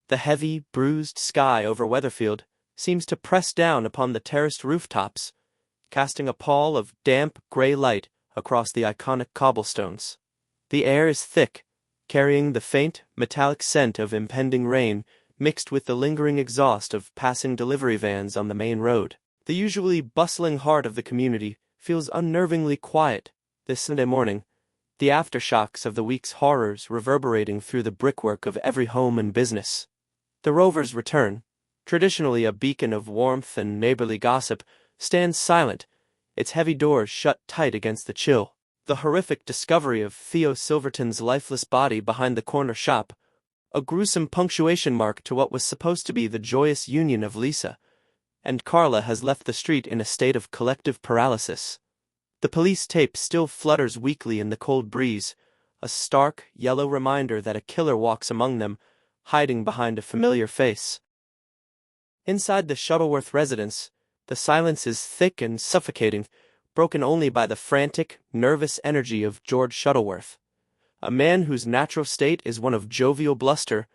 The heavy, bruised sky over Weatherfield seems to press down upon the terraced rooftops, casting a pall of damp, gray light across the iconic cobblestones. The air is thick, carrying the faint, metallic scent of impending rain mixed with the lingering exhaust of passing delivery vans on the main road. The usually bustling heart of the community feels unnervingly quiet this Sunday morning, the aftershocks of the week's horrors reverberating through the brickwork of every home and business. The Rovers' return, traditionally a beacon of warmth and neighborly gossip, stands silent, its heavy doors shut tight against the chill. The horrific discovery of Theo Silverton's lifeless body behind the corner shop, a gruesome punctuation mark to what was supposed to be the joyous union of Lisa and Carla, has left the street in a state of collective paralysis. The police tape still flutters weakly in the cold breeze, a stark, yellow reminder that a killer walks among them, hiding behind a familiar face. Inside the Shuttleworth residence, the silence is thick and suffocating, broken only by the frantic, nervous energy of George Shuttleworth. A man whose natural state is one of jovial bluster,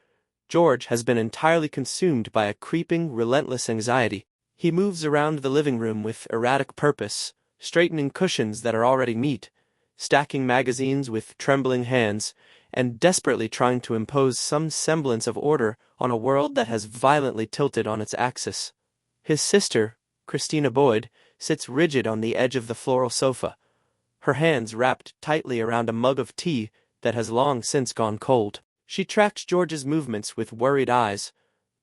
George has been entirely consumed by a creeping, relentless anxiety. He moves around the living room with erratic purpose, straightening cushions that are already neat, stacking magazines with trembling hands, and desperately trying to impose some semblance of order on a world that has violently tilted on its axis. His sister, Christina Boyd, sits rigid on the edge of the floral sofa, her hands wrapped tightly around a mug of tea that has long since gone cold. She tracks George's movements with worried eyes,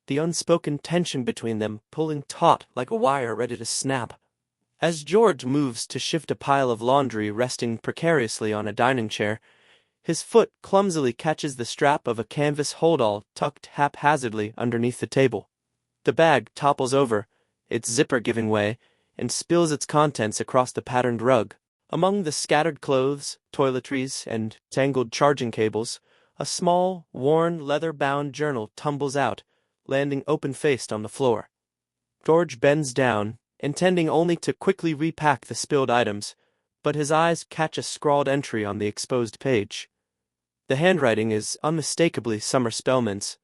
the unspoken tension between them pulling taut like a wire ready to snap. As George moves to shift a pile of laundry resting precariously on a dining chair, his foot clumsily catches the strap of a canvas holdall tucked haphazardly underneath the table. The bag topples over, its zipper giving way, and spills its contents across the patterned rug. Among the scattered clothes, toiletries, and tangled charging cables, a small, worn, leather-bound journal tumbles out, landing open-faced on the floor. George bends down, intending only to quickly repack the spilled items, but his eyes catch a scrawled entry on the exposed page. The handwriting is unmistakably Summer Spellman's,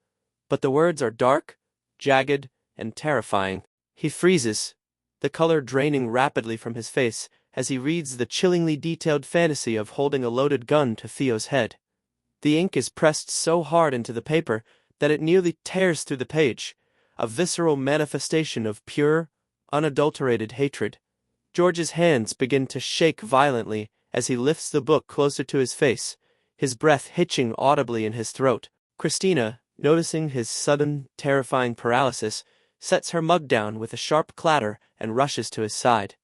but the words are dark, jagged, and terrifying. He freezes, the color draining rapidly from his face as he reads the chillingly detailed fantasy of holding a loaded gun to Theo's head. The ink is pressed so hard into the paper that it nearly tears through the page, a visceral manifestation of pure, unadulterated hatred. George's hands begin to shake violently as he lifts the book closer to his face, his breath hitching audibly in his throat. Christina, noticing his sudden, terrifying paralysis, sets her mug down with a sharp clatter and rushes to his side.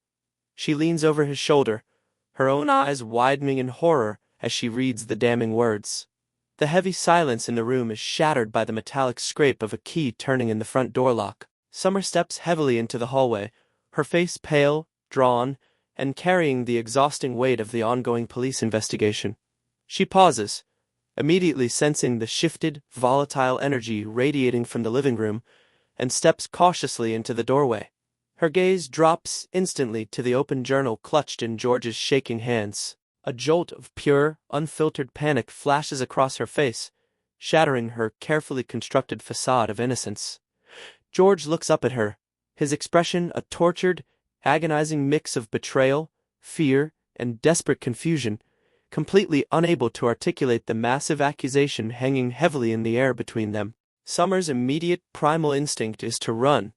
She leans over his shoulder, her own eyes widening in horror as she reads the damning words. The heavy silence in the room is shattered by the metallic scrape of a key turning in the front door lock. Summer steps heavily into the hallway, her face pale, drawn, and carrying the exhausting weight of the ongoing police investigation. She pauses, immediately sensing the shifted, volatile energy radiating from the living room, and steps cautiously into the doorway. Her gaze drops instantly to the open journal clutched in George's shaking hands. A jolt of pure, unfiltered panic flashes across her face, shattering her carefully constructed facade of innocence. George looks up at her, his expression a tortured, agonizing mix of betrayal, fear, and desperate confusion, completely unable to articulate the massive accusation hanging heavily in the air between them. Summer's immediate primal instinct is to run,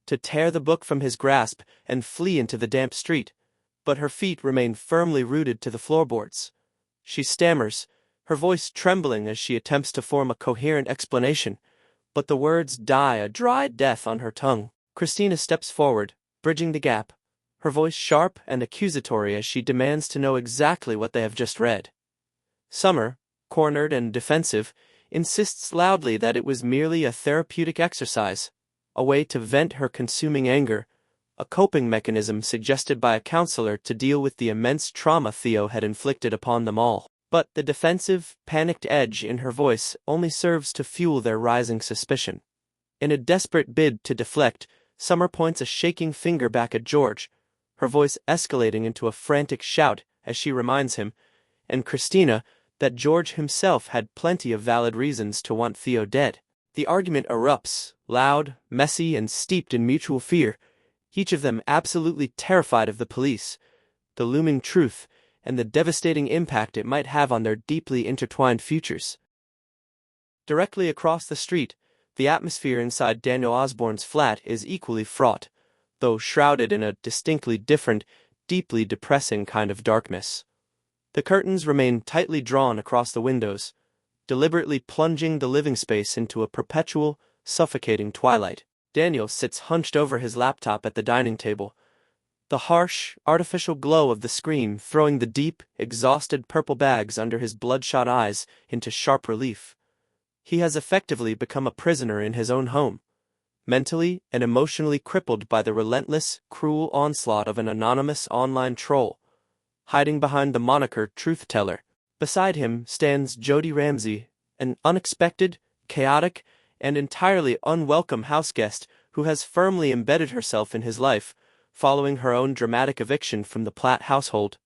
to tear the book from his grasp and flee into the damp street, but her feet remain firmly rooted to the floorboards. She stammers, her voice trembling as she attempts to form a coherent explanation, but the words die a dry death on her tongue. Christina steps forward, bridging the gap, her voice sharp and accusatory as she demands to know exactly what they have just read. Summer, cornered and defensive, insists loudly that it was merely a therapeutic exercise, a way to vent her consuming anger, a coping mechanism suggested by a counselor to deal with the immense trauma Theo had inflicted upon them all. But the defensive, panicked edge in her voice only serves to fuel their rising suspicion. In a desperate bid to deflect, Summer points a shaking finger back at George, her voice escalating into a frantic shout as she reminds him, and Christina, that George himself had plenty of valid reasons to want Theo dead. The argument erupts, loud, messy, and steeped in mutual fear, each of them absolutely terrified of the police, the looming truth, and the devastating impact it might have on their deeply intertwined futures. Directly across the street, the atmosphere inside Daniel Osborne's flat is equally fraught, though shrouded in a distinctly different, deeply depressing kind of darkness. The curtains remain tightly drawn across the windows, deliberately plunging the living space into a perpetual, suffocating twilight. Daniel sits hunched over his laptop at the dining table, the harsh, artificial glow of the screen throwing the deep, exhausted purple bags under his bloodshot eyes into sharp relief. He has effectively become a prisoner in his own home, mentally and emotionally crippled by the relentless, cruel onslaught of an anonymous online troll, hiding behind the moniker Truth Teller. Beside him stands Jody Ramsey, an unexpected, chaotic, and entirely unwelcome houseguest who has firmly embedded herself in his life, following her own dramatic eviction from the Platt household.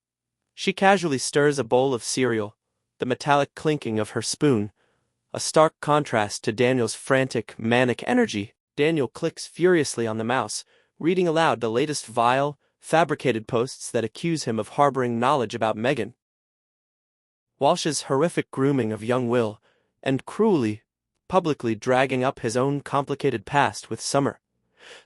She casually stirs a bowl of cereal, the metallic clinking of her spoon, a stark contrast to Daniel's frantic, manic energy. Daniel clicks furiously on the mouse, reading aloud the latest vile, fabricated posts that accuse him of harboring knowledge about Megan, Walsh's horrific grooming of young Will, and cruelly, publicly dragging up his own complicated past with Summer.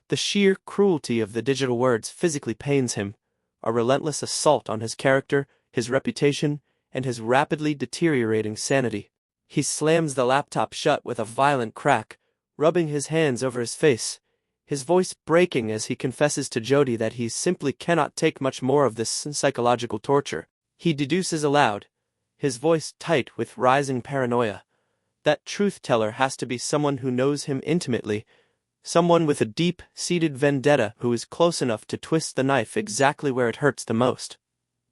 The sheer cruelty of the digital words physically pains him, a relentless assault on his character, his reputation, and his rapidly deteriorating sanity. He slams the laptop shut with a violent crack, rubbing his hands over his face, his voice breaking as he confesses to Jody that he simply cannot take much more of this psychological torture. He deduces aloud, his voice tight with rising paranoia, that Truth Teller has to be someone who knows him intimately, someone with a deep-seated vendetta who is close enough to twist the knife exactly where it hurts the most.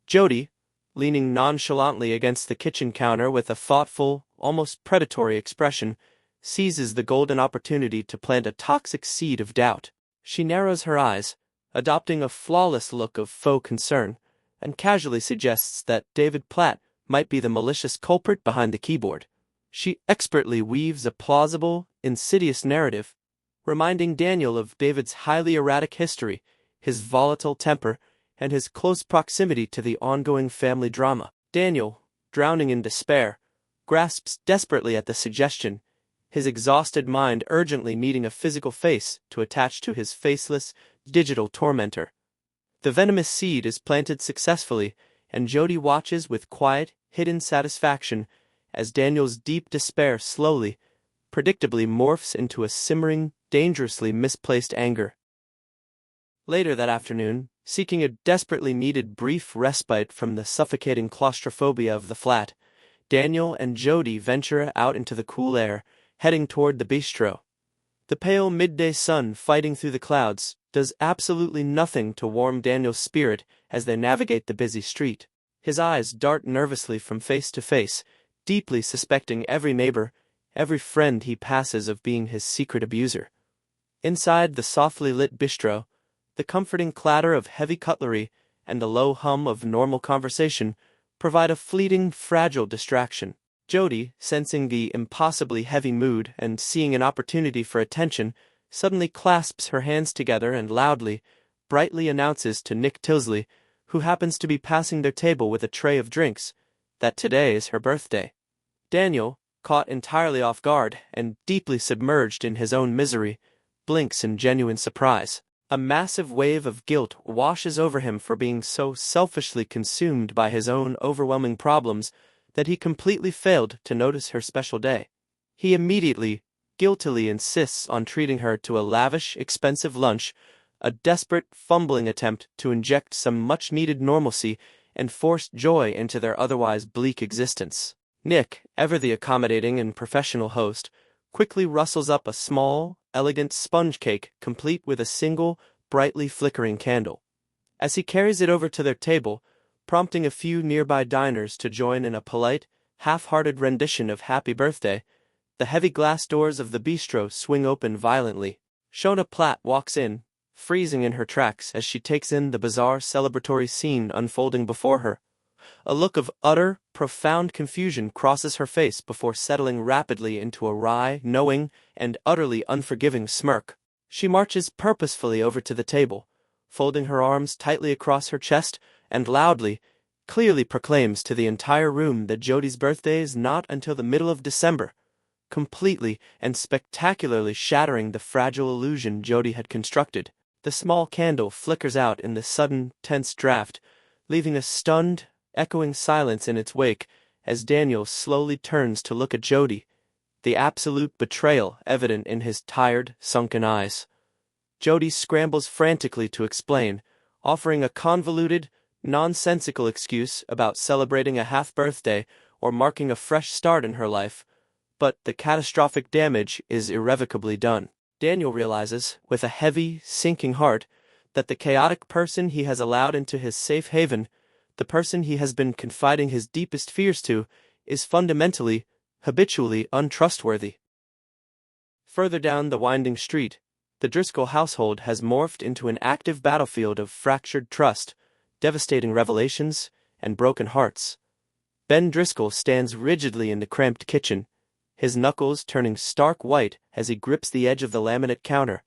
Jody, leaning nonchalantly against the kitchen counter with a thoughtful, almost predatory expression, seizes the golden opportunity to plant a toxic seed of doubt. She narrows her eyes, adopting a flawless look of faux concern, and casually suggests that David Platt might be the malicious culprit behind the keyboard. She expertly weaves a plausible, insidious narrative, reminding Daniel of David's highly erratic history, his volatile temper, and his close proximity to the ongoing family drama. Daniel, drowning in despair, grasps desperately at the suggestion, his exhausted mind urgently needing a physical face to attach to his faceless, digital tormentor. The venomous seed is planted successfully, and Jody watches with quiet, hidden satisfaction as Daniel's deep despair slowly, predictably morphs into a simmering, dangerously misplaced anger. Later that afternoon, seeking a desperately needed brief respite from the suffocating claustrophobia of the flat, Daniel and Jody venture out into the cool air, heading toward the bistro. The pale midday sun fighting through the clouds does absolutely nothing to warm Daniel's spirit as they navigate the busy street. His eyes dart nervously from face to face, deeply suspecting every neighbor, every friend he passes of being his secret abuser. Inside the softly lit bistro, the comforting clatter of heavy cutlery and the low hum of normal conversation provide a fleeting, fragile distraction. Jody, sensing the impossibly heavy mood and seeing an opportunity for attention, suddenly clasps her hands together and loudly, brightly announces to Nick Tilsley, who happens to be passing their table with a tray of drinks, that today is her birthday. Daniel, caught entirely off guard and deeply submerged in his own misery, blinks in genuine surprise. A massive wave of guilt washes over him for being so selfishly consumed by his own overwhelming problems that he completely failed to notice her special day. He immediately, guiltily insists on treating her to a lavish, expensive lunch, a desperate, fumbling attempt to inject some much-needed normalcy and forced joy into their otherwise bleak existence. Nick, ever the accommodating and professional host, quickly rustles up a small, elegant sponge cake complete with a single, brightly flickering candle. As he carries it over to their table, prompting a few nearby diners to join in a polite, half-hearted rendition of Happy Birthday, the heavy glass doors of the bistro swing open violently. Shona Platt walks in, freezing in her tracks as she takes in the bizarre celebratory scene unfolding before her. A look of utter, profound confusion crosses her face before settling rapidly into a wry, knowing, and utterly unforgiving smirk. She marches purposefully over to the table, folding her arms tightly across her chest, and loudly, clearly proclaims to the entire room that Jody's birthday is not until the middle of December, completely and spectacularly shattering the fragile illusion Jody had constructed. The small candle flickers out in the sudden, tense draft, leaving a stunned, echoing silence in its wake as Daniel slowly turns to look at Jody, the absolute betrayal evident in his tired, sunken eyes. Jody scrambles frantically to explain, offering a convoluted, nonsensical excuse about celebrating a half-birthday or marking a fresh start in her life, but the catastrophic damage is irrevocably done. Daniel realizes, with a heavy, sinking heart, that the chaotic person he has allowed into his safe haven, the person he has been confiding his deepest fears to, is fundamentally, habitually untrustworthy. Further down the winding street, the Driscoll household has morphed into an active battlefield of fractured trust, devastating revelations, and broken hearts. Ben Driscoll stands rigidly in the cramped kitchen, his knuckles turning stark white as he grips the edge of the laminate counter,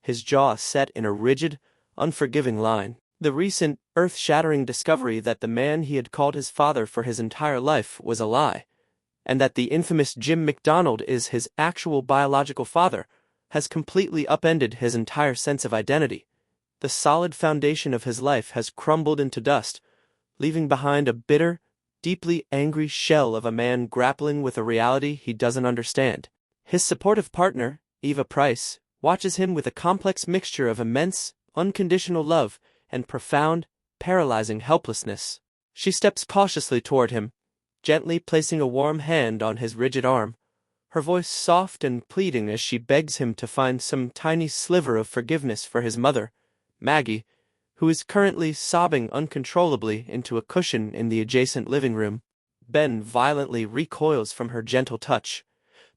his jaw set in a rigid, unforgiving line. The recent, earth-shattering discovery that the man he had called his father for his entire life was a lie, and that the infamous Jim McDonald is his actual biological father, has completely upended his entire sense of identity. The solid foundation of his life has crumbled into dust, leaving behind a bitter, deeply angry shell of a man grappling with a reality he doesn't understand. His supportive partner, Eva Price, watches him with a complex mixture of immense, unconditional love and profound, paralyzing helplessness. She steps cautiously toward him, gently placing a warm hand on his rigid arm, her voice soft and pleading as she begs him to find some tiny sliver of forgiveness for his mother, Maggie, who is currently sobbing uncontrollably into a cushion in the adjacent living room. Ben violently recoils from her gentle touch,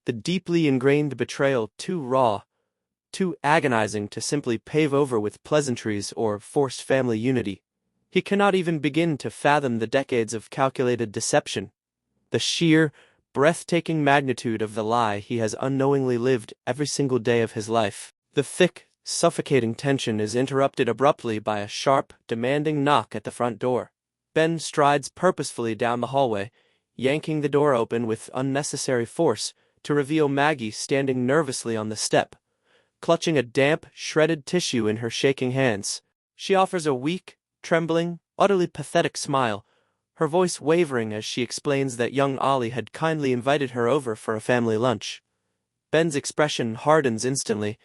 the deeply ingrained betrayal too raw, too agonizing to simply pave over with pleasantries or forced family unity. He cannot even begin to fathom the decades of calculated deception, the sheer, breathtaking magnitude of the lie he has unknowingly lived every single day of his life. The thick, suffocating tension is interrupted abruptly by a sharp, demanding knock at the front door. Ben strides purposefully down the hallway, yanking the door open with unnecessary force to reveal Maggie standing nervously on the step, clutching a damp, shredded tissue in her shaking hands. She offers a weak, trembling, utterly pathetic smile, her voice wavering as she explains that young Ollie had kindly invited her over for a family lunch. Ben's expression hardens instantly,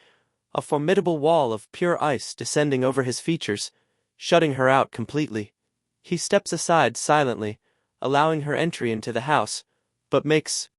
a formidable wall of pure ice descending over his features, shutting her out completely. He steps aside silently, allowing her entry into the house, but makes